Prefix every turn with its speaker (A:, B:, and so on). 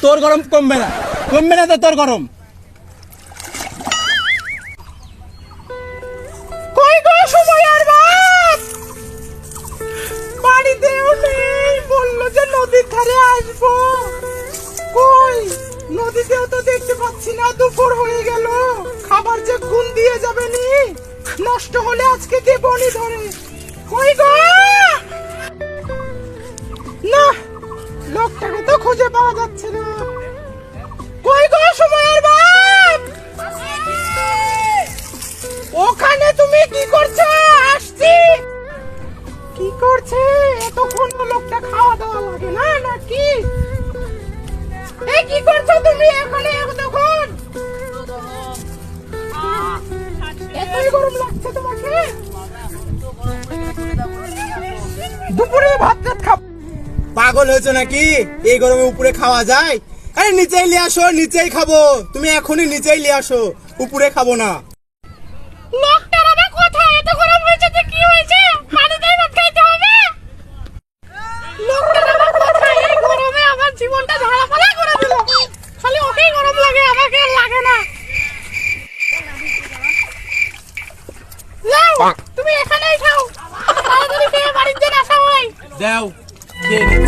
A: তোর গরম কমবে না তো তোর গরম।
B: কই গো সময়ের বাপ, বাড়িতেও নেই, বললো যে নদীর ধারে আসবো। কই নদীতেও তো দেখতে পাচ্ছি না, দুপুর হয়ে গেল, খাবার যে গুণ দিয়ে যাবে নি, নষ্ট হলে আজকে দেবনি ধরে। কই গো, না লোকটাকে তো খুঁজে পাওয়া যাচ্ছে না। কই গো সময়ের বাপ, ওখানে তুমি কি করছো? আসছি। কি করছে এতক্ষণ? লোকটা খাওয়া দাওয়া লাগে না নাকি? এই কি করছো তুমি এখানে এতক্ষণ? এতই গরম লাগছে তোমাকে? দুপুরে ভাত টাত খাও?
A: পাগল হয়েছে নাকি? এই গরমে উপরে খাওয়া যায়? আরে নিচেই নিয়ে আসো, নিচেই খাবো। তুমি এখনই নিচেই নিয়ে আসো, উপরে খাবো না।
B: লোকটার আবার কোথায়? এত গরম হয়েছে তো কি হয়েছে? পানিতেই ভাত খাইতে হবে? লোকটার আবার কোথায়? এই গরমে আমার জীবনটা ঝাড়াপালা করে দিল। খালি ওকেই গরম লাগে, আমাকে আর লাগে না। যাও, তুমি এখানেই খাও, তাড়াতাড়ি খেয়ে বাড়িতে আসা হয়।
A: যাও খেয়ে নিচ্ছি।